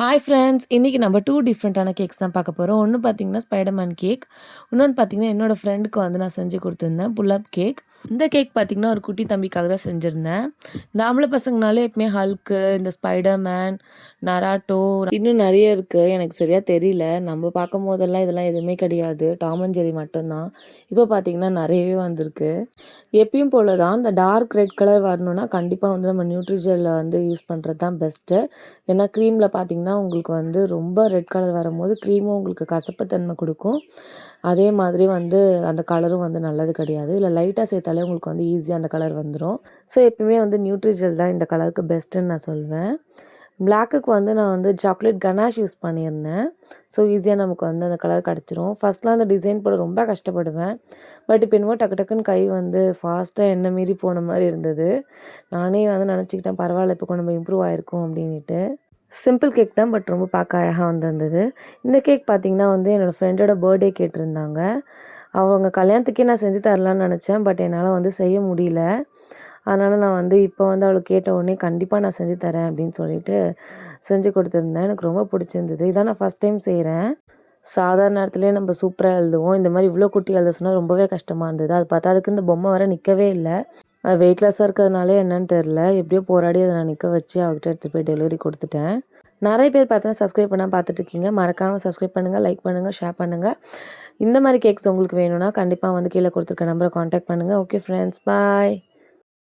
Hi friends! இன்னைக்கு நம்ம 2 டிஃப்ரெண்ட்டான கேக்ஸ் தான் பார்க்க போறோம். ஒண்ணு பார்த்தீங்கன்னா, ஸ்பைடர்மேன் கேக். இன்னொன்னு பார்த்தீங்கன்னா, என்னோட ஃப்ரெண்டுக்கு வந்து நான் செஞ்சு குடுத்துருந்தேன். புல் அப் கேக். இந்த கேக் பார்த்தீங்கன்னா, ஒரு குட்டி தம்பிக்காக தான் செஞ்சிருந்தேன். இந்த ஆம்பள பசங்கனாலே எப்பவுமே ஹல்க்கு, இந்த ஸ்பைடர்மேன், நராட்டோ இன்னும் நெறைய இருக்கு. எனக்கு சரியா தெரியல. நம்ம பார்க்கும்போதெல்லாம் இதெல்லாம் எதுவுமே கிடையாது. டாம் அண்ட் ஜெர்ரி மட்டும் தான். இப்போ பார்த்தீங்கன்னா, நெறையவே வந்திருக்கு. எப்பயும் போல தான் இந்த டார்க் ரெட் கலர் வரணும்னா, கண்டிப்பா வந்து நம்ம நியூட்ரிஜெல்ல வந்து யூஸ் பண்றது தான் பெஸ்ட்டு. ஏன்னா க்ரீம்ல பார்த்தீங்கன்னா, உங்களுக்கு வந்து ரொம்ப ரெட் கலர் வரும்போது க்ரீமும் உங்களுக்கு கசப்புத்தன்மை குடுக்கும். அதே மாதிரி வந்து அந்த கலரும் வந்து நல்லது கிடையாது. இல்ல லைட்டா சேர்த்தாலே உங்களுக்கு வந்து ஈஸியா அந்த கலர் வந்துரும். ஸோ எப்பயுமே வந்து நியூட்ரிஜெல் தான் இந்த கலருக்கு பெஸ்ட்டுன்னு நான் சொல்வேன். பிளாக்குக்கு வந்து நான் வந்து சாக்லேட் கனாஷ் யூஸ் பண்ணியிருந்தேன். ஸோ ஈஸியா நமக்கு வந்து அந்த கலர் கிடச்சிரும். ஃபர்ஸ்ட்லாம் அந்த டிசைன் போட ரொம்ப கஷ்டப்படுவேன். பட் இப்போ என்னமோ டக்கு டக்குன்னு கை வந்து ஃபாஸ்ட்டா என்ன மீறி போன மாரி இருந்தது. நானே வந்து நினச்சுக்கிட்டேன் பரவாயில்ல இப்போ கொஞ்சம் நம்ம இம்ப்ரூவ் ஆயிருக்கோம் அப்படின்னுட்டு. சிம்பிள் கேக் தான். பட் ரொம்ப பார்க்க அழகா வந்திருந்தது. இந்த கேக் பார்த்தீங்கன்னா வந்து என்னோட ஃப்ரெண்டோட பர்த்டே கேட்டிருந்தாங்க. அவங்க கல்யாணத்துக்கே நான் செஞ்சு தரலான்னு நெனச்சேன். பட் என்னால வந்து செய்ய முடியல. அதனால நான் வந்து இப்போ வந்து அவளுக்கு கேட்ட உடனே கண்டிப்பா நான் செஞ்சு தரேன் அப்படின்னு சொல்லிட்டு செஞ்சு குடுத்துருந்தேன். எனக்கு ரொம்ப பிடிச்சிருந்தது. இதான் நான் ஃபர்ஸ்ட் டைம் செய்றேன். சாதாரண நேரத்திலேயே நம்ம சூப்பரா எழுதுவோம். இந்த மாரி இவ்ளோ குட்டி எழுத சொன்னா ரொம்பவே கஷ்டமா இருந்தது. அது பத்தாததுக்கு இந்த பொம்மை வேற நிக்கவே இல்ல. அது வெயிட்லெஸ்ஸா இருக்கிறதுனாலே என்னன்னு தெரியல. எப்படியோ போராடி அத நான் நிக்க வச்சு அவகிட்ட எடுத்துட்டு போய் டெலிவரி குடுத்துட்டேன். நெறைய பேர் பார்த்தீங்கன்னா சப்ஸ்கிரைப் பண்ணாம பார்த்துட்டு இருக்கீங்க. மறக்காம சப்ஸ்கிரைப் பண்ணுங்க, லைக் பண்ணுங்க, ஷேர் பண்ணுங்க. இந்த மாரி கேக்ஸ் உங்களுக்கு வேணும்னா கண்டிப்பா வந்து கீழ குடுத்துருக்க நம்பர கான்டாக்ட் பண்ணுங்க. ஓகே ஃப்ரெண்ட்ஸ், பாய்.